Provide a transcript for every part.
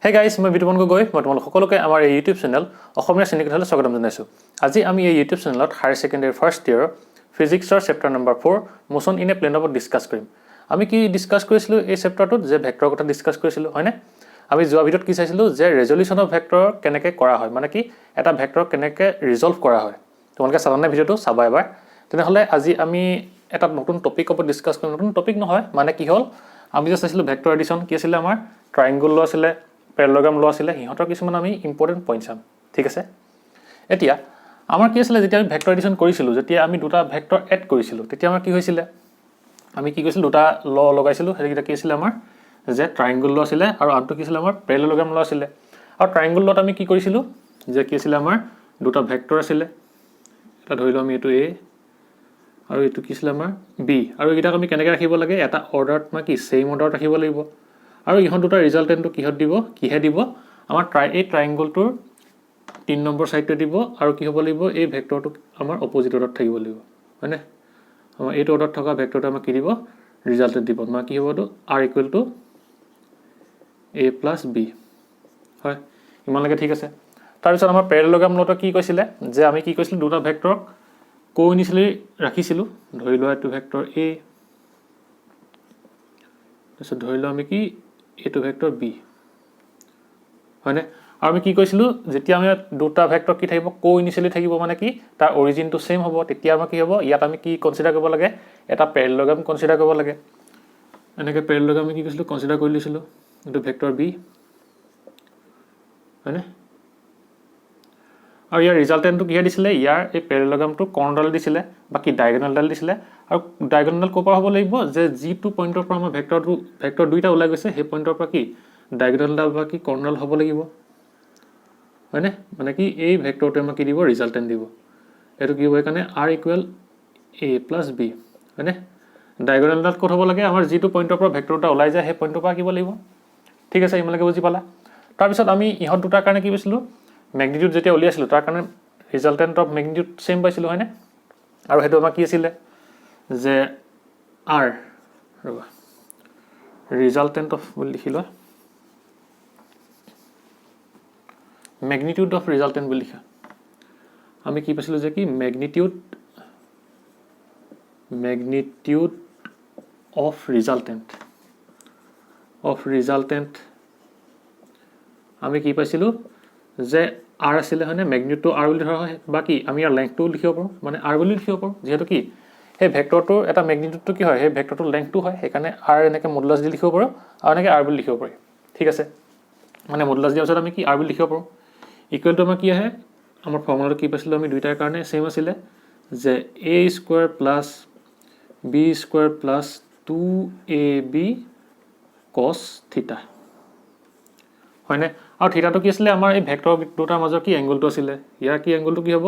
Hey guys, মই বিতুপন গগৈ মই তোমালোক সকলোকে আমাৰ এই ইউটিউব চেনেল অসমীয়া শ্ৰেণীকোঠালৈ স্বাগতম জনাইছো। আজি আমি এই ইউটিউব চেনেলত হায়াৰ সেকেন্ডাৰী ফাৰ্ষ্ট ইয়াৰ ফিজিক্সৰ chapter number 4 motion in a plane ওপৰত ডিসকাস কৰিম। আমি কি ডিসকাস কৰিছিলো এই চেপ্টাৰটোত যে ভেক্টৰৰ কথা ডিসকাস কৰিছিলো হয়নে? আমি যোৱা ভিডিঅ'ত কি চাইছিলো যে ৰেজলিউশন অফ ভেক্টৰ কেনেকৈ কৰা হয়, মানে কি এটা ভেক্টৰ কেনেকৈ ৰিজলভ কৰা হয়। তোমালোকে চালানে ভিডিঅ'টো চাবা এবাৰ। তেনেহলে আজি আমি এটা নতুন টপিক ওপৰত ডিসকাস কৰিম। নতুন টপিক নহয়, মানে কি হ'ল আমি যে চাইছিলো ভেক্টৰ এডিশন কি আছিল, আমাৰ ট্ৰায়াঙ্গল ল আছিলে, পেৰালেলগ্ৰাম ল আছিলে, সিহঁতৰ কিছুমান আমি ইম্পৰ্টেণ্ট পইণ্ট চাম। ঠিক আছে, এতিয়া আমাৰ কি আছিলে যেতিয়া আমি ভেক্টৰ এডিশন কৰিছিলোঁ, যেতিয়া আমি দুটা ভেক্টৰ এড কৰিছিলোঁ, তেতিয়া আমাৰ কি হৈছিলে, আমি কি কৰিছিলোঁ দুটা ল লগাইছিলোঁ। সেইকেইটা কি আছিলে আমাৰ যে ট্ৰায়াঙ্গল ল আছিলে আৰু আনটো কি আছিলে আমাৰ পেৰালেলগ্ৰাম ল আছিলে। আৰু ট্ৰায়াঙ্গল লত আমি কি কৰিছিলোঁ যে কি আছিলে আমাৰ দুটা ভেক্টৰ আছিলে, এটা ধৰি লওঁ আমি এইটো এ আৰু এইটো কি আছিলে আমাৰ বি, আৰু এইকেইটাক আমি কেনেকৈ ৰাখিব লাগে, এটা অৰ্ডাৰত মানে কি ছেইম অৰ্ডাৰত ৰাখিব লাগিব। আৰু ইহঁত দুটা ৰিজাল্টেণ্টটো কিহে দিব আমাৰ এই ট্ৰায়াঙ্গলটোৰ 3 নম্বৰ সাইডটো দিব, আৰু কি হ'ব লাগিব এই ভেক্টৰটো আমাৰ অপোজিট অৰ্ডাৰত থাকিব লাগিব, হয়নে? আমাৰ এইটো অৰ্ডাৰত থকা ভেক্টৰটো আমাক কি দিব, ৰিজাল্টেণ্ট দিব। আমাৰ কি হ'বতো r equal to a plus b, হয় ইমানলৈকে ঠিক আছে। তাৰপিছত আমাৰ পেৰালেলগ্ৰাম লটো কি কৈছিলে যে আমি কি কৈছিলোঁ দুটা ভেক্টৰক কোইনিচিয়েলি ৰাখিছিলোঁ। ধৰি লোৱা এইটো ভেক্টৰ a, তাৰপিছত ধৰি লোৱা আমি কি এইটো ভেক্টৰ b, হয়নে? আৰু আমি কি কৈছিলোঁ যেতিয়া আমি দুটা ভেক্টৰ কি থাকিব কোইনিচিয়েলি থাকিব, মানে কি তাৰ অৰিজিনটো সেম হ'ব, তেতিয়া আমাৰ কি হ'ব ইয়াত আমি কি কনচিডাৰ কৰিব লাগে, এটা পেৰালেলগ্ৰাম কনচিডাৰ কৰিব লাগে। এনেকৈ পেৰালেলগ্ৰাম আমি কি কৈছিলোঁ কনচিডাৰ কৰি লৈছিলোঁ এইটো ভেক্টৰ b, হয়নে? আৰু ইয়াৰ ৰিজাল্টেণ্টটো কিহে দিছিলে, ইয়াৰ এই পেৰালেলগ্ৰামটো কৰ্ণডাল দিছিলে, বাকী ডায়েগনেলডাল দিছিলে। আৰু ডায়েগনেলডাল ক'ৰ পৰা হ'ব লাগিব, যে যিটো পইণ্টৰ পৰা আমাৰ ভেক্টৰ দুইটা ওলাই গৈছে সেই পইণ্টৰ পৰা কি ডায়েগনেলডাল বা কি কৰ্ণডাল হ'ব লাগিব, হয়নে? মানে কি এই ভেক্টৰটোৱে আমাক কি দিব, ৰিজাল্টেণ্ট দিব। এইটো কি হ'ব সেইকাৰণে r equal a plus b, হয়নে? ডায়েগনেলডাল ক'ত হ'ব লাগে, আমাৰ যিটো পইণ্টৰ পৰা ভেক্টৰ দুটা ওলাই যায় সেই পইণ্টৰ পৰা আঁকিব লাগিব। ঠিক আছে, ইমানলৈকে বুজি পালা? তাৰপিছত আমি ইহঁত দুটাৰ কাৰণে কি পাইছিলোঁ, মেগনিটিউড যেতিয়া উলিয়াইছিলোঁ তাৰ কাৰণে ৰিজাল্টেণ্ট অফ মেগনিটিউড সেম পাইছিলোঁ, হয়নে? আৰু সেইটো আমাৰ কি আছিলে যে r ৰ'বা ৰিজাল্টেণ্ট অফ বুলি লিখি লোৱা, মেগনিটিউড অফ ৰিজাল্টেণ্ট বুলি লিখা। আমি কি পাইছিলোঁ যে কি মেগনিটিউড অফ ৰিজাল্টেণ্ট আমি কি পাইছিলোঁ যে r আছিলে, হয়নে? মেগনিটিউডটো r বুলি ধৰা হয়, বা কি আমি ইয়াৰ লেংথটো লিখিব পাৰোঁ, মানে r বুলি লিখিব পাৰোঁ, যিহেতু কি সেই ভেক্টৰটোৰ এটা মেগনিটিউডটো কি হয়, সেই ভেক্টৰটোৰ লেংথটো হয়, সেইকাৰণে r এনেকৈ মডুলাছ দি লিখিব পাৰোঁ, আৰু এনেকৈ r বুলি লিখিব পাৰি। ঠিক আছে, মানে মডুলাছ দিয়াৰ পিছত আমি কি r বুলি লিখিব পাৰোঁ। ইকুৱেলটো আমাৰ কি আহে, আমাৰ ফৰ্মুলাটো কি পাইছিলোঁ আমি দুইটাৰ কাৰণে সেম আছিলে যে a square plus b square plus 2ab cos থিটা, হয়নে? আৰু থিটাটো কি আছিলে, আমাৰ এই ভেক্টৰ দুটাৰ মাজৰ কি এংগলটো আছিলে। ইয়াৰ কি এংগলটো কি হ'ব,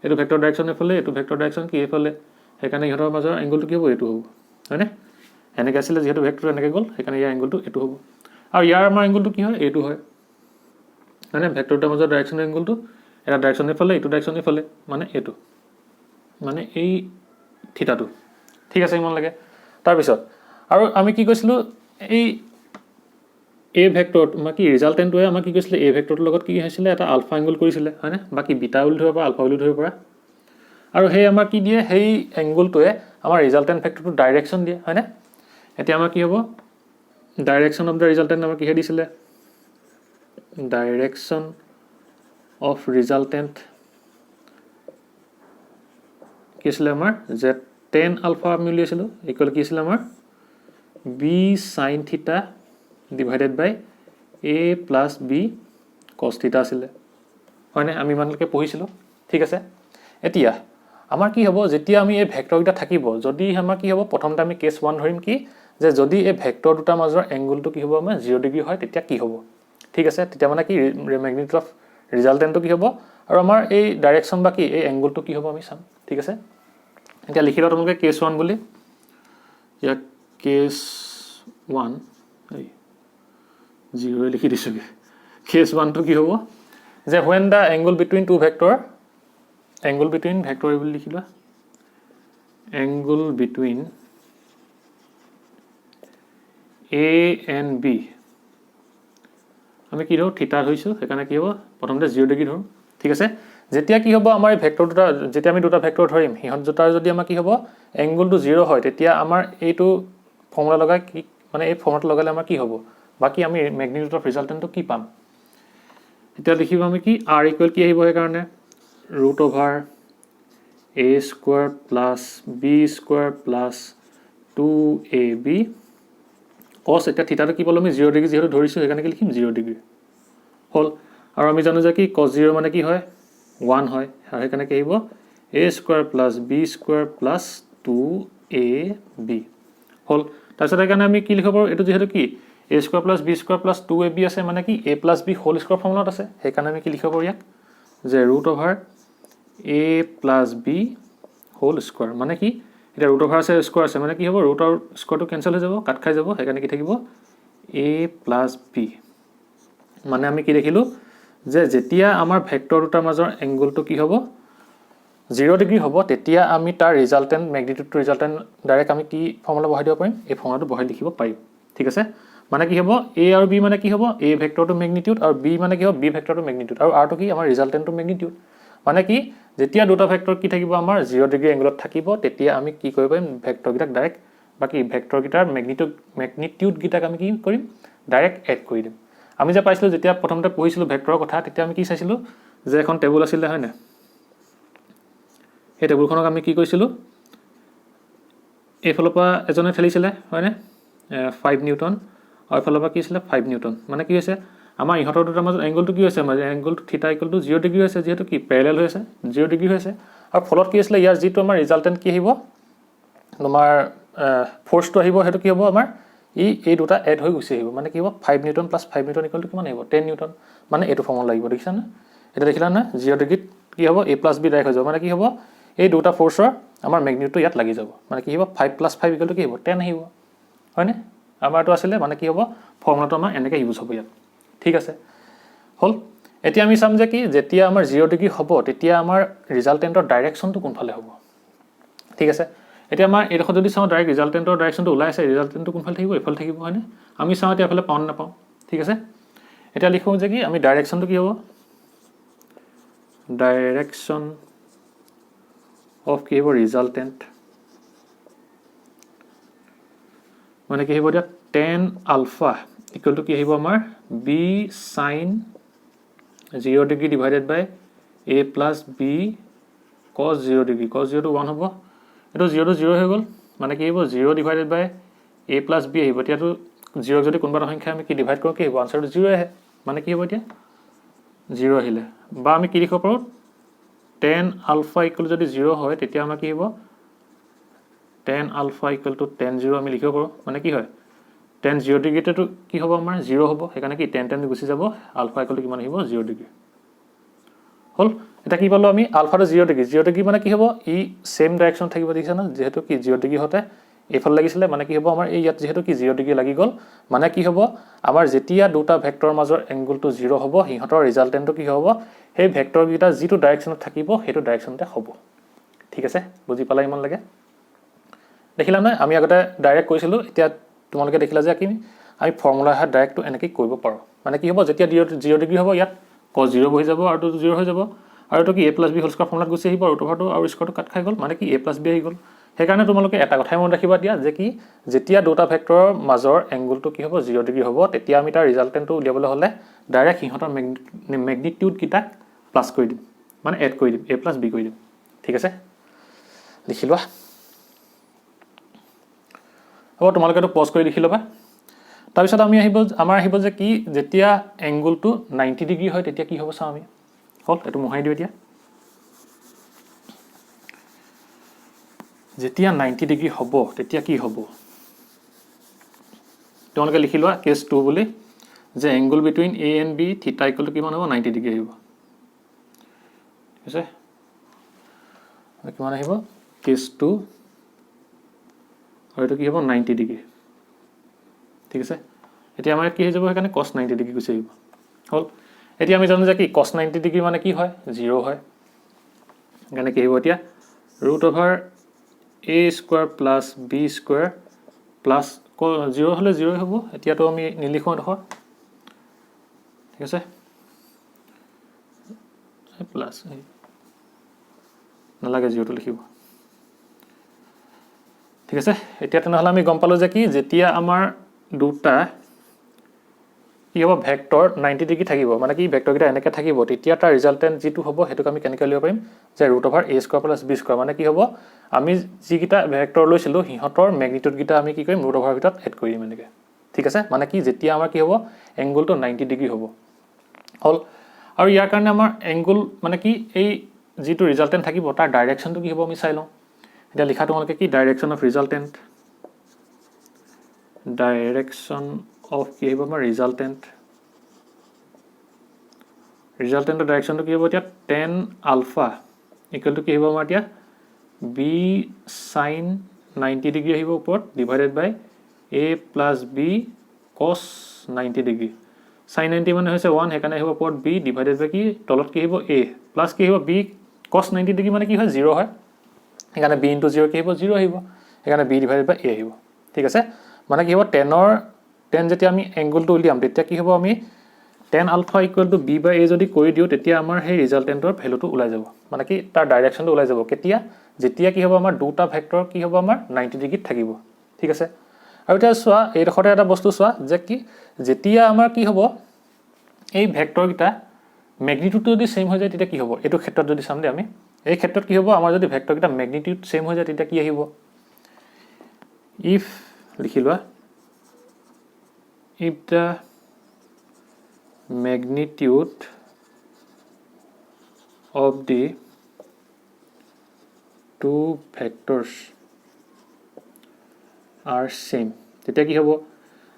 এইটো ভেক্টৰ ডাইৰেকশ্যন এইফালে, এইটো ভেক্টৰ ডাইৰেকশ্যন কি এইফালে, সেইকাৰণে ইহঁতৰ মাজৰ এংগলটো কি হ'ব, এইটো হ'ব, হয়নে? এনেকৈ আছিলে, যিহেতু ভেক্টৰ এনেকৈ গ'ল সেইকাৰণে ইয়াৰ এংগলটো এইটো হ'ব। আৰু ইয়াৰ আমাৰ এংগলটো কি হয়, এইটো হয়, হয়নে? ভেক্টৰ দুটাৰ মাজৰ ডাইৰেকশ্যন এংগলটো এটা ডাইৰেকশ্যন এইফালে, এইটো ডাইৰেকশ্যন এইফালে, মানে এইটো, মানে এই থিটাটো। ঠিক আছে, ইমানলৈকে। তাৰপিছত আৰু আমি কি কৈছিলোঁ, এই ভেক্টৰ মানে কি ৰিজাল্টেণ্টটোৱে আমাক কি কৈছিলে, এই ভেক্টৰটোৰ লগত কি হৈছিলে, এটা আলফা এংগল কৰিছিলে, হয়নে? বাকী বিটা বুলি ধৰিব পৰা, আলফা বুলি ধৰিব পৰা। আৰু সেই আমাৰ কি দিয়ে, সেই এংগলটোৱে আমাৰ ৰিজাল্টেণ্ট ভেক্টৰটো ডাইৰেকশ্যন দিয়ে, হয়নে? এতিয়া আমাৰ কি হ'ব, ডাইৰেকশ্যন অফ দ্য ৰিজাল্টেণ্ট আমাৰ কিহে দিছিলে, ডাইৰেকশ্যন অফ ৰিজাল্টেণ্ট কি আছিলে আমাৰ যে টেন আলফা আমি উলিয়াইছিলোঁ, ইকুৱেল কি আছিলে আমাৰ B sine theta divided by a plus B cos theta আছিলে, হয়নে? আমি ইমানলৈকে পঢ়িছিলোঁ। ঠিক আছে, এতিয়া আমাৰ কি হ'ব, যেতিয়া আমি এই ভেক্টৰকেইটা থাকিব, যদি আমাৰ কি হ'ব, প্ৰথমতে আমি কেছ 1 ধৰিম কি যে যদি এই ভেক্টৰ দুটাৰ মাজৰ এংগলটো কি হ'ব আমাৰ 0 ডিগ্ৰী হয়, তেতিয়া কি হ'ব। ঠিক আছে, তেতিয়া মানে কি মেগনিটিউড অফ ৰিজাল্টেণ্টটো কি হ'ব, আৰু আমাৰ এই ডাইৰেকশ্যন বা কি এই এংগলটো কি হ'ব আমি চাম। ঠিক আছে, এতিয়া লিখি লওঁ তোমালোকে কেছ 1 বুলি, ইয়াক কেছ 1 0 লিখি দিছোঁগৈ। কেছ 1টো কি হ'ব যে when the angle between two vector, angle between vector বুলি লিখি লোৱা, angle between a and b আমি কি ধৰো থিটা ধৰিছোঁ সেইকাৰণে কি হ'ব প্ৰথমতে 0 ডিগ্ৰী ধৰোঁ ঠিক আছে যেতিয়া কি হ'ব আমাৰ এই ভেক্টৰ দুটা যেতিয়া আমি দুটা ভেক্টৰ ধৰিম হিহঁত দুটাৰ যদি আমাৰ কি হ'ব এংগলটো 0 হয় তেতিয়া আমাৰ এইটো ফৰ্মুলা লগাই কি মানে এই ফৰ্মুলাটো লগালে আমাৰ কি হ'ব বাকি আমি ম্যাগনিটিউড অফ ৰিজাল্টেন্টটো কি পাম এতিয়া লিখিব আমি কি r ইকুৱেল কি আহিব সেই কাৰণে √a square plus b square plus 2ab cos এটা থিটাটো কি পালো আমি 0 ডিগ্ৰী যেহেতু ধৰিছো সেইকাৰণে কি লিখিম 0 ডিগ্ৰী হল আৰু আমি জানো যে কি cos 0 মানে কি হয় 1 হয় আৰু সেইকাৰণে কি আহিব a square plus b square plus 2ab হল তাৰপিছত সেইকাৰণে আমি কি লিখিব পাৰো এটো যেহেতু কি a square plus b square plus 2ab আছে মানে কি a plus b whole square ফৰ্মুলাত আছে সেইকাৰণে আমি কি লিখিব পাৰো ইয়াক যে √a plus b whole square মানে কি এটা ৰুট ওভাৰ আছে স্কয়াৰ আছে মানে কি হ'ব ৰুট আৰু স্কয়াৰটো কেনসেল হৈ যাব কাট খাই যাব সেইকাৰণে কি থাকিব a প্লাস b মানে আমি কি দেখিলো যে যেতিয়া আমাৰ ভেক্টৰ দুটাৰ মাজৰ এংগলটো কি হ'ব 0 ডিগ্ৰী হ'ব তেতিয়া আমি তাৰ ৰিজাল্টেন্ট ম্যাগনিটিউড টু ৰিজাল্টেন্ট ডাইৰেক্ট আমি কি ফৰ্মুলা বহাই দিব পাৰিম এই ফৰ্মুলাটো বহাই লিখিব পাৰিম ঠিক আছে মানে কি হ'ব a আৰু b মানে কি হ'ব a ভেক্টৰটো ম্যাগনিটিউড আৰু b মানে কি হ'ব b ভেক্টৰটো ম্যাগনিটিউড আৰু r টো কি আমাৰ ৰিজাল্টেন্টটো ম্যাগনিটিউড মানে কি যেতিয়া দুটা ভেক্টৰ কি থাকিব আমাৰ 0 ডিগ্ৰী এংগলত থাকিব তেতিয়া আমি কি কৰিব পাৰিম ভেক্টৰ গিটাক ডাইৰেক্ট বাকি ভেক্টৰ গিটাৰ ম্যাগনিটিউড গিটাক আমি কি কৰিম ডাইৰেক্ট এড কৰি দিম আমি যে পাইছিলো যেতিয়া প্ৰথমতে পঢ়িছিলো ভেক্টৰৰ কথা তেতিয়া আমি কি চাইছিলো যে এখন টেবুল আছিল হয় না এই টেবুলখনক আমি কি কৈছিলো এই ফলপা এজনে ঠেলিছিলে হয় না 5 নিউটন আৰু ফলপা কি আছিল 5 নিউটন মানে কি হৈছে আমাৰ ইহতৰ দুটাৰ মাজত এংগলটো কি হৈছে মানে এংগলটো থিটা ইকুৱেল টু 0 ডিগ্ৰী হৈছে যেহেতু কি প্যাৰেলাল হৈছে 0 ডিগ্ৰী হৈছে আৰু ফলত কি আছিল ইয়াৰ যেটো আমাৰ ৰিজাল্টেন্ট কি আহিব তোমাৰ ফোৰ্সটো আহিব হেতু কি হ'ব আমাৰ এই দুটা এড হৈ গুছি আহিব মানে কি হ'ব 5 নিউটন + 5 নিউটন ইকুৱেল টু কিমান আহিব 10 নিউটন মানে এটো ফৰ্মুলা লাগিব দেখিছা না এটা দেখিলা না 0 ডিগ্ৰীত কি হ'ব a + b ডাইৰেক্ট হৈ যাব মানে কি হ'ব এই দুটা ফোৰ্সৰ আমাৰ ম্যাগনিটিউডটো ইয়াত লাগি যাব মানে কি হ'ব 5 + 5 ইকুৱেল টু কি হ'ব 10 আহিব হয় না আমাৰটো আছিল মানে কি হ'ব ফৰ্মুলাটো আমাৰ এনেকৈ ইউজ হ'ব ইয়াত ঠিক আছে হল এতিয়া আমি চাম যে কি যেতিয়া আমাৰ 0 ডিগ্ৰী হ'ব তেতিয়া আমাৰ ৰিজাল্টেন্টৰ ডাইৰেকশনটো কোনফালে হ'ব ঠিক আছে এতিয়া আমাৰ এডখ যদি চাও ডাইৰেক্ট ৰিজাল্টেন্টৰ ডাইৰেকশনটো ওলাই আছে ৰিজাল্টেন্টটো কোনফালে থাকিব এফালে থাকিব হয়নে আমি চাও এতিয়া এফালে পাও না পাও ঠিক আছে এটা লিখো যে কি আমি ডাইৰেকশনটো কি হ'ব ডাইৰেকশন অফ কি হ'ব ৰিজাল্টেন্ট মানে কি হ'ব দিয়া tan alpha equal to কি আহিব আমাৰ b sin 0 degree divided by a plus b cos 0 degree cos 0 to 1 হ'ব এটো 0 to 0 হৈ গল মানে কি আহিব 0 divided by a plus b আহিব এতিয়াটো 0 যদি কোনবা সংখ্যা আমি কি ডিভাইড কৰো কি হ'ব আনসাৰটো 0 আহে মানে কি হ'ব এতিয়া 0 আহিলে বা আমি কি লিখিব পাৰো tan alpha equal যদি 0 হয় তেতিয়া আমাৰ কি হ'ব tan alpha equal to tan 0 আমি লিখিব পাৰো মানে কি হয় tan 0 ডিগ্ৰীটো কি হ'ব আমাৰ 0 হ'ব সেইকাৰণে কি tan গুছি যাব আলফা ইকুৱেল টু কিমান আহিব 0 ডিগ্ৰী হল এটা কি পালো আমি আলফাটো 0 ডিগ্ৰী মানে কি হ'ব ই সেম ডাইৰেকশন থাকিব দেখিছা না যেহেতু কি 0 ডিগ্ৰী হতে এফাল লাগিছিলে মানে কি হ'ব আমাৰ এই ইয়াত যেহেতু কি 0 ডিগ্ৰী লাগি গল মানে কি হ'ব আমাৰ যেতিয়া দুটা ভেক্টৰৰ মাজৰ এংগলটো 0 হ'ব হিহঁতৰ ৰিজাল্টেন্টটো কি হ'ব সেই ভেক্টৰ গিটা যেটো ডাইৰেকশনত থাকিব হেতু ডাইৰেকশনতে হ'ব ঠিক আছে বুজি পালা ইমান লাগে দেখিলা না আমি আগতে ডাইৰেক্ট কৈছিলো এতিয়া তোমালোকে দেখিলা যে কি আমি ফৰ্মুলা হা ডাইৰেক্ট এনেকৈ কৰিব পাৰো মানে কি হ'ব যেতিয়া 0 ডিগ্ৰী হ'ব ইয়াত cos 0 হৈ যাব আৰু 0 হৈ যাব আৰু এটো কি a + b হোল স্কয়াৰ ফৰ্মুলাত গুছি আহিব ৰুট ওভাৰটো আৰু স্কয়াৰটো কাট খাই গল মানে কি a + b আহি গল সেইকাৰণে তোমালোকে এটা কথাই মনত ৰাখিবা দিয়া যে কি যেতিয়া দুটা ভেক্টৰৰ মাজৰ এংগলটো কি হ'ব 0 ডিগ্ৰী হ'ব তেতিয়া আমি তাৰ ৰিজাল্টেন্টটো উলিয়াবলৈ হলে ডাইৰেক্ট হিহঁতৰ ম্যাগনিটিউড কিটাক প্লাস কৰি দিম মানে এড কৰি দিম a + b কৰি দিম ঠিক আছে লিখি লোৱা হ'ব তোমালোকে তো পজ কৰি লিখি লবা তাৰ পিছত আমি আমাৰ আহিব যে কি যেতিয়া এংগলটো 90 ডিগ্ৰী হয় তেতিয়া কি হ'ব চাও আমি হল এটো মোহাই দিও এতিয়া যেতিয়া 90 ডিগ্ৰী হ'ব তেতিয়া কি হ'ব তোমালোকে লিখি লোৱা কেস 2 বুলি যে angle between a and b থিটা ইকুৱেল টু কিমান হ'ব 90 ডিগ্ৰী আহিব ঠিক আছে কিমান আহিব কেস 2 আৰু এটো কি হ'ব 90 ডিগ্ৰী ঠিক আছে এতিয়া আমাৰ কি হৈ যাব সেইকাৰণে cos 90 ডিগ্ৰী গুছি আহিব হল এতিয়া আমি জানো যে কি cos 90 ডিগ্ৰী মানে কি হয় 0 হয় মানে কি হ'ব এতিয়া √a square plus b square plus 0 হলে 0 হ'ব এতিয়া তো আমি নিলিখো দেখো ঠিক আছে প্লাস নালাগে জিৰ'টো লিখিব ঠিক আছে এতিয়া তেনেহ'লে আমি গম পালোঁ যে কি যেতিয়া আমাৰ দুটা কি হ'ব ভেক্টৰ 90 ডিগ্ৰী থাকিব মানে কি ভেক্টৰকেইটা এনেকৈ থাকিব তেতিয়া তাৰ ৰিজাল্টেণ্ট যিটো হ'ব সেইটোক আমি কেনেকৈ লিখিব পাৰিম যে √a² + b² মানে কি হ'ব আমি যিকেইটা ভেক্টৰ লৈছিলোঁ সিহঁতৰ মেগনিটিউডকেইটা আমি কি কৰিম √ৰ ভিতৰত এড কৰি দিম এনেকৈ ঠিক আছে মানে কি যেতিয়া আমাৰ কি হ'ব এংগলটো 90 ডিগ্ৰী হ'ব হ'ল আৰু ইয়াৰ কাৰণে আমাৰ এংগল মানে কি এই যিটো ৰিজাল্টেণ্ট থাকিব তাৰ ডাইৰেকশ্যনটো কি হ'ব আমি চাই লওঁ এতিয়া লিখা তোমালোকে কি direction of resultant direction of কি আহিব আমাৰ ৰিজাল্টেণ্টৰ ডাইৰেকশ্যনটো কি হ'ব এতিয়া tan আলফা ইকুৱেল টু কি আহিব আমাৰ এতিয়া b sin 90 ডিগ্ৰী আহিব ওপৰত divided by a + b cos 90 degree sin 90 মানে হৈছে 1 সেইকাৰণে আহিব ওপৰত b ডিভাইডেড বাই কি তলত কি আহিব a প্লাছ কি আহিব b cos 90 ডিগ্ৰী মানে কি হয় 0 হয় সেইকাৰণে b * 0 কি আহিব 0 আহিব সেইকাৰণে b ডিভাইডেড বাই a আহিব ঠিক আছে মানে কি হ'ব tan যেতিয়া আমি এংগলটো উলিয়াম তেতিয়া কি হ'ব আমি tan alpha equal to b by a যদি কৰি দিওঁ তেতিয়া আমাৰ সেই ৰিজাল্টেণ্টৰ ভেলুটো ওলাই যাব মানে কি তাৰ ডাইৰেকশ্যনটো ওলাই যাব কেতিয়া যেতিয়া কি হ'ব আমাৰ দুটা ভেক্টৰ কি হ'ব আমাৰ 90 ডিগ্ৰীত থাকিব ঠিক আছে আৰু এতিয়া চোৱা এইডোখৰতে এটা বস্তু চোৱা যে কি যেতিয়া আমাৰ কি হ'ব এই ভেক্টৰকেইটা মেগনিটিউডটো যদি সেম হৈ যায় তেতিয়া কি হ'ব এইটো ক্ষেত্ৰত যদি চাম দে আমি এই ক্ষেত্ৰত কি হ'ব আমাৰ যদি ভেক্টৰকেইটা মেগনিটিউড সেম হৈ যায় তেতিয়া কি আহিব ইফ লিখি লোৱা if the magnitude of the two vectors are same তেতিয়া কি হ'ব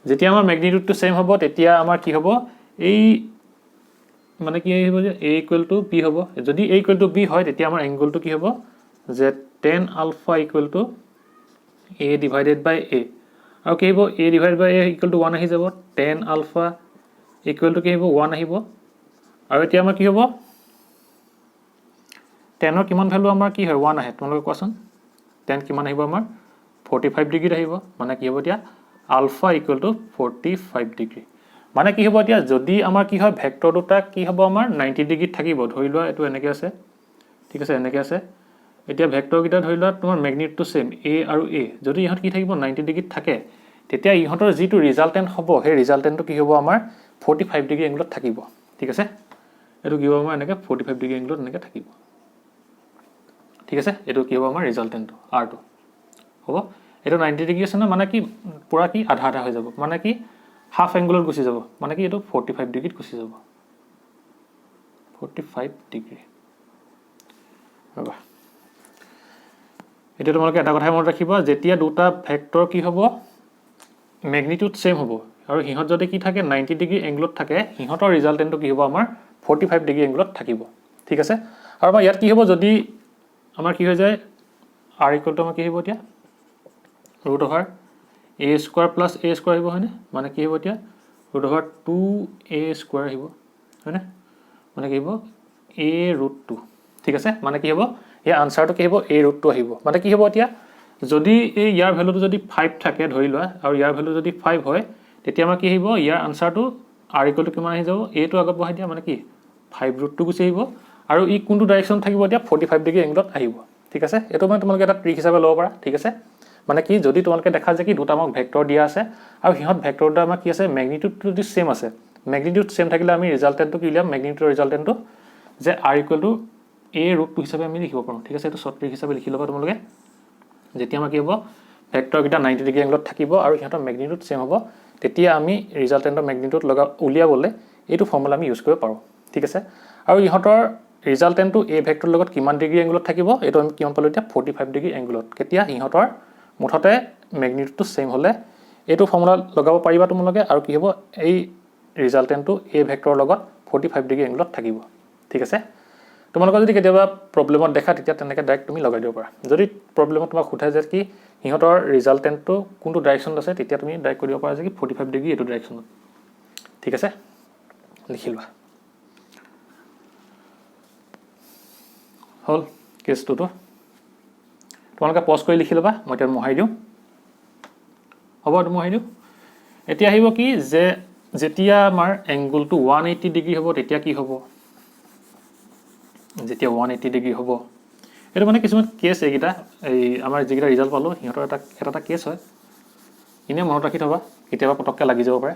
যেতিয়া আমাৰ ম্যাগনিটিউডটো সেম হ'ব তেতিয়া আমাৰ কি হ'ব এই মানে কি আহিব যে a = b হ'ব যদি a = b হয় তেতিয়া আমাৰ এংগলটো কি হ'ব যে tan alpha = a divided by a আৰু কি হ'ব a ডিভাইডেড বাই a = 1 আহি যাব tan আলফা = কি হ'ব 1 আহিব আৰু এতিয়া আমাৰ কি হ'ব tan ৰ কিমান ভ্যালু আমাৰ কি হয় 1 আহে তোমালোকে কোৱাচোন tan কিমান আহিব আমাৰ 45 ডিগ্ৰীত আহিব মানে কি হ'ব এতিয়া আলফা = 45 ডিগ্ৰী মানে কি হ'ব এতিয়া যদি আমাৰ কি হয় ভেক্টৰ দুটা কি হ'ব আমাৰ 90 ডিগ্ৰীত থাকিব ধৰি লোৱা এটো এনেকৈ আছে ঠিক আছে এনেকৈ আছে এতিয়া ভেক্টৰ কেইটা ধৰি লোৱা তোমাৰ ম্যাগনিটিউডটো সেম a আৰু a যদি ইহঁত কি থাকিব 90 ডিগ্ৰীত থাকে তেতিয়া ইহঁতৰ যিটো ৰিজাল্টেণ্ট হ'ব সেই ৰিজাল্টেণ্টটো কি হ'ব আমাৰ 45 ডিগ্ৰী এংগলত থাকিব ঠিক আছে এটো কি হ'ব আমাৰ এনেকৈ 45 ডিগ্ৰী এংগলত এনেকৈ থাকিব ঠিক আছে এটো কি হ'ব আমাৰ ৰিজাল্টেণ্টটো r2 হ'ব এটো 90 ডিগ্ৰী আছে না মানে কি পুৰা কি আধা আধা হৈ যাব মানে কি হাফ এংগলত গুছি যাব মানে কি এটো 45 ডিগ্ৰীত গুছি যাব 45 ডিগ্ৰী হ'ব এটা তোমালোকে এটা কথা মনত ৰাখিবা যেতিয়া দুটা ভেক্টৰ কি হ'ব ম্যাগনিটিউড সেম হ'ব আৰু হিহঁত যদি কি থাকে 90 ডিগ্ৰী এংগলত থাকে হিহঁতৰ ৰিজাল্টেণ্টটো কি হ'ব আমাৰ 45 ডিগ্ৰী এংগলত থাকিব ঠিক আছে আৰু আমাৰ ইয়াত কি হ'ব যদি আমাৰ কি হৈ যায় r = আমাৰ কি হ'ব এতিয়া √a² + a² আহিব হয়নে মানে কি হ'ব এতিয়া √2a² আহিব হয়নে মানে কি হ'ব a√2 ঠিক আছে মানে কি হ'ব এই আনসাৰটো কি হ'ব a√2 আহিব মানে কি হ'ব এতিয়া যদি এই ইয়াৰ ভ্যালুটো যদি 5 থাকে ধৰি লোৱা আৰু ইয়াৰ ভ্যালু যদি 5 হয় তেতিয়া আমাৰ কি আহিব ইয়াৰ আনসাৰটো r = কিমান আহি যাব a টো আগত বহাই দিয়া মানে কি 5√2 গুছি আহিব আৰু ই কোনটো ডাইৰেকশ্যন থাকিব এতিয়া 45 ডিগ্ৰী এংগলত আহিব ঠিক আছে এটো মানে তোমালোকে এটা ট্ৰিক হিচাপে ল'ব পাৰা ঠিক আছে মানে কি যদি তোমালোকে দেখা যায় কি দুটা আমাক ভেক্টৰ দিয়া আছে আৰু হিহঁত ভেক্টৰ দুটা আমাৰ কি আছে ম্যাগনিটিউডটো যদি সেম আছে ম্যাগনিটিউড সেম থাকিলে আমি ৰিজাল্টেণ্টটো কি লিয়াম ম্যাগনিটিউডৰ ৰিজাল্টেণ্টটো যে r = a√2 হিচাপে আমি লিখিব পাৰোঁ ঠিক আছে এটো শৰ্ট ট্ৰিক হিচাপে লিখি ল'বা তোমালোকে যেতিয়া আমাৰ কি হ'ব ভেক্টৰ কিটা 90 ডিগ্ৰী এংগলত থাকিব আৰু ইহঁতৰ ম্যাগনিটিউড সেম হ'ব তেতিয়া আমি ৰিজাল্টেণ্টৰ ম্যাগনিটিউড উলিয়াবলৈ এইটো ফৰ্মুলা আমি ইউজ কৰিব পাৰোঁ ঠিক আছে আৰু ইহঁতৰ ৰিজাল্টেণ্টটো a ভেক্টৰৰ লগত কিমান ডিগ্ৰী এংগলত থাকিব এটো আমি কিমান পালো এতিয়া 45 ডিগ্ৰী এংগলত কেতিয়া ইহঁতৰ মুঠতে ম্যাগনিটিউডটো সেম হলে এইটো ফৰ্মুলা লগাব পাৰিবা তোমালোকে আৰু কি হ'ব এই ৰিজাল্টেণ্টটো a ভেক্টৰৰ লগত 45 ডিগ্ৰী এংগলত থাকিব ঠিক আছে তোমালোকে যদি কেতিয়াবা প্ৰবলেমত দেখা তেতিয়া তেনেকৈ ডাইৰেক্ট তুমি লগাই দিব পাৰা যদি প্ৰবলেমত তোমাক খুঁটাই যায় কি ইহঁতৰ ৰিজাল্টেণ্টটো কোনটো ডাইৰেকশ্যনত আছে তেতিয়া তুমি ডাইৰেক্ট কৰিব পাৰা যে কি 45 ডিগ্ৰী এটো ডাইৰেকশ্যনত ঠিক আছে লিখি লোৱা হল কেছটো তোমালোকে পজ কৰি লিখি ল'বা মই এতিয়া মোহাই দিওঁ হ'ব মোহাই দিওঁ এতিয়া আহিব কি যে যেতিয়া আমাৰ এংগলটো 180 ডিগ্ৰী হ'ব তেতিয়া কি হ'ব যেতিয়া 180 ডিগ্ৰী হ'ব এটা মানে কিছুমান কেছ এইকেইটা এই আমাৰ যিকেইটা ৰিজাল্ট পালোঁ সিহঁতৰ এটা কেছ হয় ইনে মনত ৰাখি থবা কেতিয়াবা পটককৈ লাগি যাব পাৰে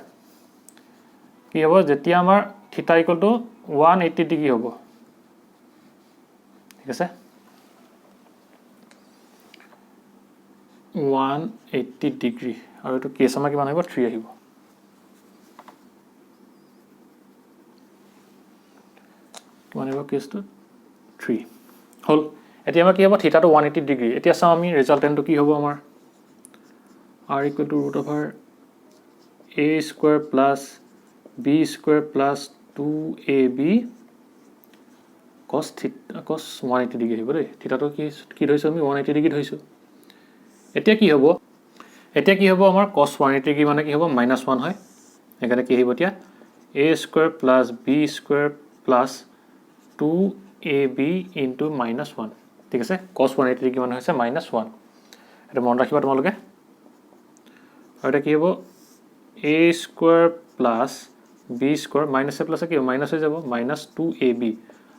কি হ'ব যেতিয়া আমাৰ থিটা ইকুৱেল টু 180 ডিগ্ৰী হ'ব ঠিক আছে 180 ডিগ্ৰী আৰু এইটো কেছ আমাৰ কিমান আহিব 3 আহিব কিমান আহিব কেছটো 3 হ'ল এতিয়া আমাৰ কি হ'ব থিটাটো 180 ডিগ্ৰী এতিয়া চাওঁ আমি ৰিজাল্টেণ্টটো কি হ'ব আমাৰ r equal to root over a square plus b square plus 2ab cos 180 degree আহিব দেই থিটাটো কি ধৰিছো আমি 180 ডিগ্ৰী ধৰিছো এতিয়া কি হ'ব আমাৰ cos 180 ডিগ্ৰী মানে কি হ'ব -1 হয় এখানে কি আহিব এতিয়া a square plus b square plus 2ab into -1 ঠিক আছে cos 180 ডিগ্ৰী মানে হৈছে -1 এটা মনত ৰাখিবা তোমালোকে আৰু এটা কি হ'ব a square plus b square minus a plus কি মাইনাস হৈ যাব -2ab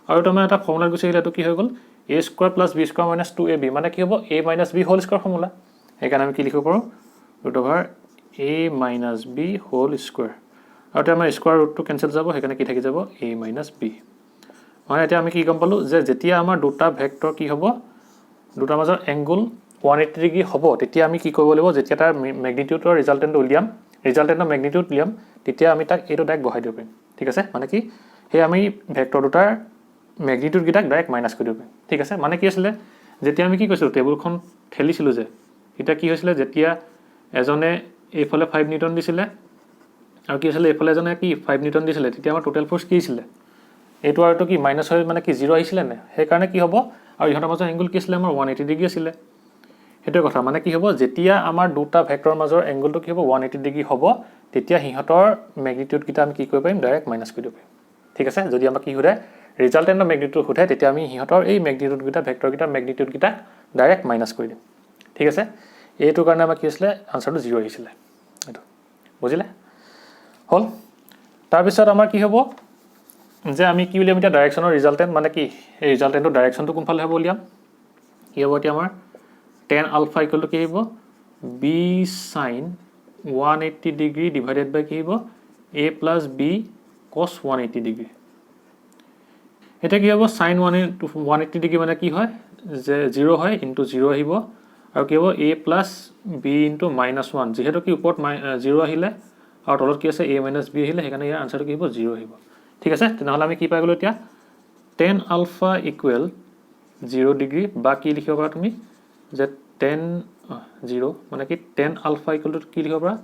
আৰু তোমাৰ এটা ফৰ্মুলা গুছি গলে এটো কি হৈ গল a square plus b square minus 2ab মানে কি হ'ব a minus b whole square formula এখানে আমি কি লিখিব পাৰো root over a minus b whole square আৰু এটা আমাৰ স্কয়াৰ ৰুটটো কেনসেল যাব এখানে কি থাকি যাব a minus b মানে এটা আমি কি গম পালো যে যেতিয়া আমাৰ দুটা ভেক্টৰ কি হ'ব দুটা মাজৰ এংগল 180 ডিগ্ৰী হ'ব তেতিয়া আমি কি কৰিব লাগিব যেতিয়া তাৰ ম্যাগনিটিউডৰ ৰিজাল্টেন্ট উলিয়াম ৰিজাল্টেন্টৰ ম্যাগনিটিউড উলিয়াম তেতিয়া আমি তাক এইটো ডাইৰেক্ট বহাই দিব পাৰিম ঠিক আছে মানে কি হে আমি ভেক্টৰ দুটাৰ ম্যাগনিটিউড গিটাক ডাইৰেক্ট মাইনাস কৰি দিব পাৰিম ঠিক আছে মানে কি আছিল যেতিয়া আমি কি কৈছিলো টেবুলখন ঠেলিছিলো যে এটা কি হৈছিল যেতিয়া এজনে এইফালে 5 নিউটন দিছিলে আৰু কি আছিল এইফালে এজনে কি 5 নিউটন দিছিলে তেতিয়া আমাৰ টোটাল ফোৰ্স কি আছিল এইটো আৰটো কি মাইনাস হৈ মানে কি 0 আহিছিল নে সেই কাৰণে কি হ'ব আৰু ইহঁতৰ মাজৰ এংগল কি আছিল আমাৰ 180 ডিগ্ৰী আছিল হেটো কথা মানে কি হ'ব যেতিয়া আমাৰ দুটা ভেক্টৰৰ মাজৰ এংগলটো কি হ'ব 180 ডিগ্ৰী হ'ব তেতিয়া হিহঁতৰ ম্যাগনিটিউড কিটা আমি কি কৰিব পাৰিম ডাইৰেক্ট মাইনাস কৰি দিব পাৰিম ঠিক আছে যদি আমাৰ কি হয় ৰিজাল্টেন্টৰ ম্যাগনিটিউড হয় তেতিয়া আমি হিহঁতৰ এই ম্যাগনিটিউড কিটা ভেক্টৰ কিটাৰ ম্যাগনিটিউড কিটা ডাইৰেক্ট মাইনাস কৰি দিম ঠিক আছে এইটো কাৰণে আমাৰ কি আছিল আনসাৰটো 0 আহিছিল এটো বুজিলে হল তাৰ পিছত আমাৰ কি হ'ব যে আমি কি উলিয়াম এটা ডাইৰেকশনৰ ৰিজাল্টেন্ট মানে কি এই ৰিজাল্টেন্টৰ ডাইৰেকশনটো কোনফালে হ'ব উলিয়াম কি হ'ব এতিয়া আমাৰ tan alpha equal to কি হ'ব b sin 180 degree divided by কি হ'ব a plus b cos 180 degree এটা কি হ'ব sin 180 degree মানে কি হয় যে 0 হয় into 0 আহিব আৰু কি হ'ব a plus b into -1 যেহেতু কি ওপৰত 0 আহিলে আৰু তলত কি আছে a minus b আহিলে হেকাৰণে ইয়াৰ আনসাৰটো কি হ'ব 0 আহিব ঠিক আছে তেনেহলে আমি কি পাই গলো এতিয়া tan alpha equal 0 degree বা কি লিখিব পাৰা তুমি যে tan 0 মানে কি tan alpha equal to কি লিখিব পাৰা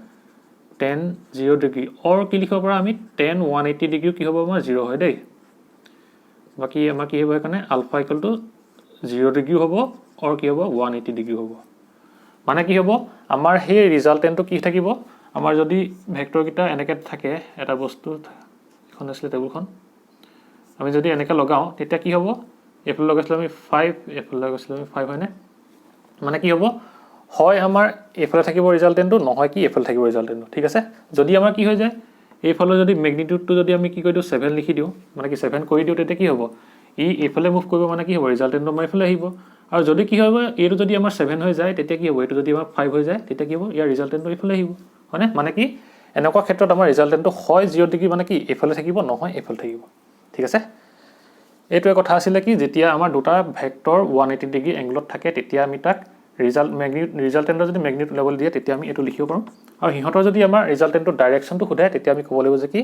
tan 0 degree or কি লিখিব পাৰা আমি tan 180 degree কি হ'ব আমাৰ 0 হয় দেই বাকি আমাৰ কি হ'ব এখানে alpha equal to 0 degree হ'ব or কি হ'ব 180 degree হ'ব মানে কি হ'ব আমাৰ হে ৰিজাল্টেন্টটো কি থাকিব আমাৰ যদি ভেক্টৰ কিটা এনেকে থাকে এটা বস্তু এখন আছে টেবুলখন আমি যদি এনেকে লগাও তেতিয়া কি হ'ব এফালে লগাইছিল আমি 5 এফালে লগাইছিল আমি 5 হয়নে মানে কি হ'ব হয় আমাৰ এফালে থাকিব ৰিজাল্টেন্টটো নহয় কি এফালে থাকিব ৰিজাল্টেন্টটো ঠিক আছে যদি আমাৰ কি হৈ যায় এইফালে যদি ম্যাগনিটিউডটো যদি আমি কি কৰি দিও 7 লিখি দিও মানে কি 7 কৰি দিও তেতিয়া কি হ'ব ই এফালে মুভ কৰিব মানে কি হ'ব ৰিজাল্টেন্টটো আমাৰ এফালে আহিব আৰু যদি কি হ'ব এটো যদি আমাৰ 7 হৈ যায় তেতিয়া কি হ'ব এটো যদি আমাৰ 5 হৈ যায় তেতিয়া কি হ'ব ইয়াৰ ৰিজাল্টেন্টটো এফালে আহিব হয়নে মানে কি এনেকুৱা ক্ষেত্ৰত আমাৰ ৰিজাল্টেন্টটো হয় 0 ডিগ্ৰী মানে কি এফালে থাকিব নহয় এফালে থাকিব ঠিক আছে এইটোৱে কথা আছিল কি যেতিয়া আমাৰ দুটা ভেক্টৰ 180 ডিগ্ৰী এংগলত থাকে তেতিয়া আমি তাক ৰিজাল্টেন্টৰ যদি ম্যাগনিটিউড লেভেল দিয়ে তেতিয়া আমি এটো লিখিব পাৰো আৰু হিহঁতৰ যদি আমাৰ ৰিজাল্টেন্টৰ ডাইৰেকশনটো খুদে তেতিয়া আমি ক'ব লাগিব যে কি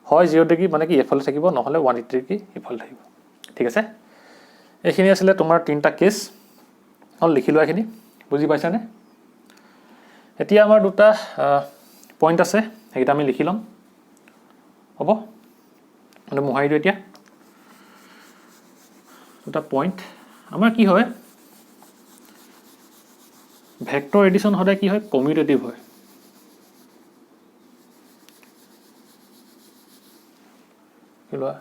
হয় 0 ডিগ্ৰী মানে কি এফালে থাকিব নহলে 180 ডিগ্ৰী এফালে থাকিব ঠিক আছে এইখিনি আছিল তোমাৰ তিনটা কেছ হল লিখি লোৱা এখিনি বুজি পাইছানে এতিয়া আমাৰ দুটা পইণ্ট আছে এইটা আমি লিখি লম হ'ব মানে মোহাই দিও এতিয়া দুটা পইণ্ট আমাৰ কি হয় ভেক্টৰ এডিশন হলে কি হয় কমিউটেটিভ হয় কিবা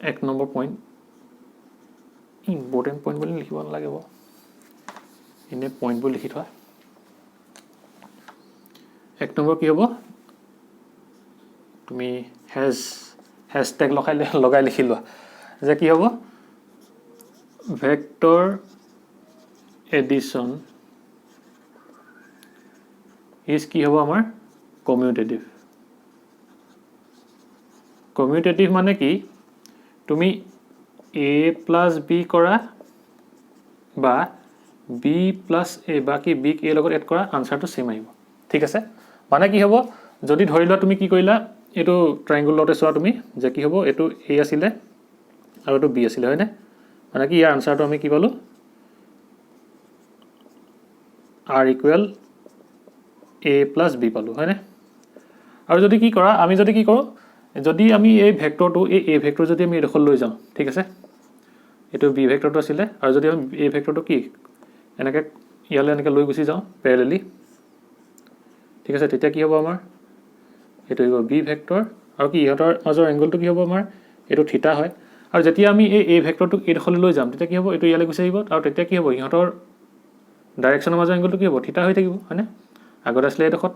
এক নম্বৰ পইণ্ট ইম্পৰ্টেন্ট পইণ্ট বুলি লিখিব নালাগিব ইনে পইণ্ট বুলি লিখি থোৱা এক নম্বৰ কি হ'ব তুমি হেশটেগ লগাই লিখি লোৱা যে কি হ'ব ভেক্টৰ এডিশ্যন ইজ কি হ'ব আমাৰ কমিউটেটিভ মানে কি তুমি a plus b কৰা বা b plus a বা কি b a লগত এড কৰা আনসাৰটো সেম আহিব ঠিক আছে মানে কি হ'ব যদি ধৰি লোৱা তুমি কি কৰিলা এটো ট্ৰায়াঙ্গল লতে চোৱা তুমি যে কি হ'ব এটো a আছিলে আৰু এটো b আছিলে হয়নে মানে কি ইয়াৰ আনসাৰটো আমি কি পালো r equal a plus b পালো হয়নে আৰু যদি কি কৰা আমি যদি কি কৰো যদি আমি এই ভেক্টৰটো এই a ভেক্টৰ যদি আমি এডখৰ লৈ যাওঁ ঠিক আছে এটো b ভেক্টৰটো আছিলে আৰু যদি আমি a ভেক্টৰটো কি এনেকে ইয়ালে এনেকে লৈ গুছি যাওঁ প্যাৰেলালি ঠিক আছে তেতিয়া কি হ'ব আমাৰ এটো হ'ব b ভেক্টৰ আৰু কি ইহতৰ মাজৰ এংগলটো কি হ'ব আমাৰ এটো থিটা হয় আৰু যেতিয়া আমি এই a ভেক্টৰটো এডখৰ লৈ যাম তেতিয়া কি হ'ব এটো ইয়ালে গুছি আহিব আৰু তেতিয়া কি হ'ব ইহতৰ ডাইৰেকচনৰ মাজৰ এংগলটো কি হ'ব থিটা হৈ থাকিব হয়নে আগত আসলে এডখত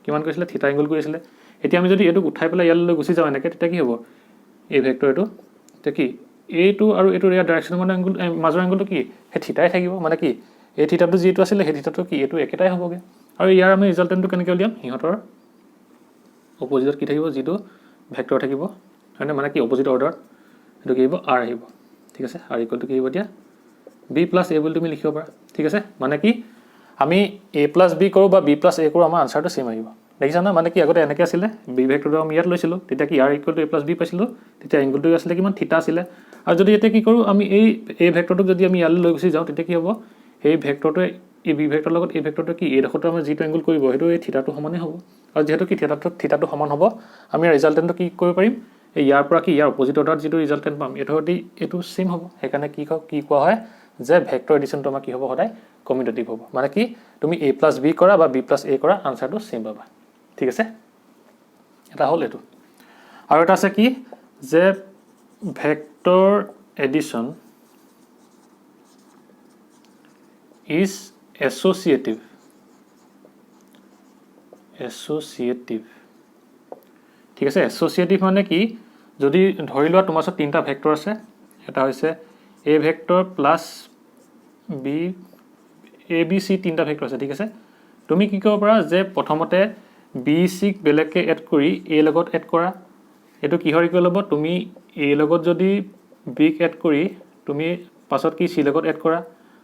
কিমান কৈছিলে থিটা এংগল কৰিছিলে এতিয়া আমি যদি এটো উঠাই পেলাই ইয়ালৈ গুছি যাওঁ এনেকে তেতিয়া কি হ'ব এই ভেক্টৰ এটো তে কি a2 আৰু এটো ইয়াৰ ডাইৰেকচনৰ মাজৰ এংগলটো কি হে থিটাই থাকিব মানে কি এই থিটাটো যেটো আছিল হে থিটাটো কি এটো একেটাই হ'বগে আৰু ইয়াৰ আমি ৰিজাল্টেন্টটো কেনেকৈ উলিয়াম ইহতৰ অপজিটত কি থাকিব যেটো ভেক্টৰ থাকিব হয়নে মানে কি অপজিট অৰ্ডাৰ এটো কি হ'ব r আহিব ঠিক আছে r ইকুৱেল টু কি হ'ব দিয়া b + a বুলি তুমি লিখিব পাৰা ঠিক আছে মানে কি আমি a + b কৰো বা b + a কৰো আমাৰ আনসাৰটো সেম আহিব দেখিছা না মানে কি আগতে এনেকৈ আছিল b ভেক্টৰটো আমি ইয়াত লৈছিলো তেতিয়া কি r = a + b পাইছিলো তেতিয়া এংগলটো আছিল কিমান থিটা আছিল আৰু যদি এতে কি কৰো আমি এই a ভেক্টৰটোক যদি আমি ইয়ালৈ লৈ গুছি যাওঁ তেতিয়া কি হ'ব এই ভেক্টৰটোৱে এই b ভেক্টৰৰ লগত এই ভেক্টৰটো কি এই ডখৰটো আমাৰ যেটো এংগল কৰিব হেতু এই থিটাটো সমানে হ'ব আৰু যেহেতু কি থিটাটো সমান হ'ব আমি ৰিজাল্টেন্টটো কি কৰিব পাৰিম এই ইয়াৰ পৰা কি ইয়াৰ অপজিট অৰ্ডাৰত যেটো ৰিজাল্টেন্ট পাম এটো সেম হ'ব হেকাৰণে কি কোৱা হয় যে ভেক্টৰ এডিশ্যনটো আমাৰ কি হ'ব সদায় কমিউটেটিভ হ'ব মানে কি তুমি a + b কৰা বা b + a কৰা আনসাৰটো সেম পাবা ঠিক আছে এটা হল এটো আৰু এটা আছে কি যে ভেক্টৰ এডিশ্যন is associative ঠিক আছে associative মানে কি যদি ধৰি লোৱা তোমাৰ ওচৰত তিনটা ভেক্টৰ আছে এটা হৈছে a vector plus b a b c তিনটা ভেক্টৰ আছে ঠিক আছে তুমি কি কৰিব পাৰা যে প্ৰথমতে b c ক বেলেগকে এড কৰি a লগত এড কৰা এটো কিহৰ ইকুৱেল হ'ব তুমি a লগত যদি b ক এড কৰি তুমি পাছত কি c লগত এড কৰা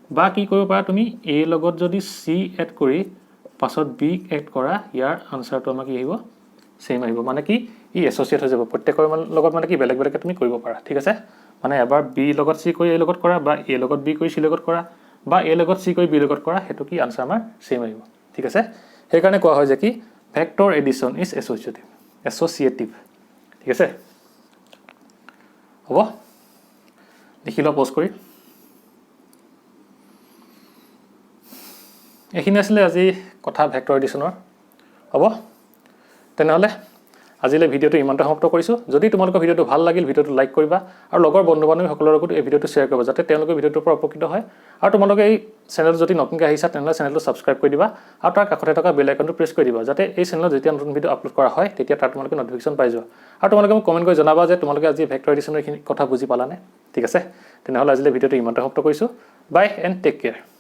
বা কি কৰিব পাৰা তুমি a লগত যদি c এড কৰি পাছত b এড কৰা ইয়াৰ আনসাৰটো আমাৰ কি আহিব সেম আহিব মানে কি ই এসোসিয়েট হৈ যাব প্ৰত্যেকৰ লগত মানে কি বেলেগ বেলেগকে তুমি কৰিব পাৰা ঠিক আছে মানে এবাৰ b লগত c কৰি a লগত কৰা বা a লগত b কৰি c লগত কৰা বা a লগত c কৰি b লগত কৰা হেতু কি আনসাৰ আমাৰ সেম আহিব ঠিক আছে সেই কাৰণে কোৱা হয় যে কি ভেক্টৰ এডিশ্যন ইজ এসোসিয়েটিভ ঠিক আছে হ'ব দেখিলা পজ কৰি এখিনি আসলে আজি কথা ভেক্টৰ এডিশ্যনৰ হ'ব তেনেহলে আজিলে ভিডিওটো ইমানটা সমাপ্ত কৰিছো যদি তোমালোকৰ ভিডিওটো ভাল লাগিল ভিডিওটো লাইক কৰিবা আৰু লগৰ বন্ধু-বান্ধৱী সকলৰ লগত এই ভিডিওটো শ্বেয়াৰ কৰিবা যাতে তেওঁলোকে ভিডিওটোৰ পৰা উপকৃত হয় আৰু তোমালোকে এই চেনেল যদি নতুনকৈ আহিছা তেনেহলে চেনেলটো সাবস্ক্ৰাইব কৰি দিবা আৰু তাৰ কাষতে থকা বেল আইকনটো প্ৰেছ কৰি দিবা যাতে এই চেনেলত যেতিয়া নতুন ভিডিও আপলোড কৰা হয় তেতিয়া তাৰ তোমালোকে নটিফিকেশন পাই যোৱা আৰু তোমালোকে মোক কমেন্ট কৰি জনাবা যে তোমালোকে আজি ভেক্টৰ এডিশ্যনৰ কথা বুজি পালানে ঠিক আছে তেনেহলে আজিলে ভিডিওটো ইমানটা সমাপ্ত কৰিছো বাই এণ্ড টেক কেয়াৰ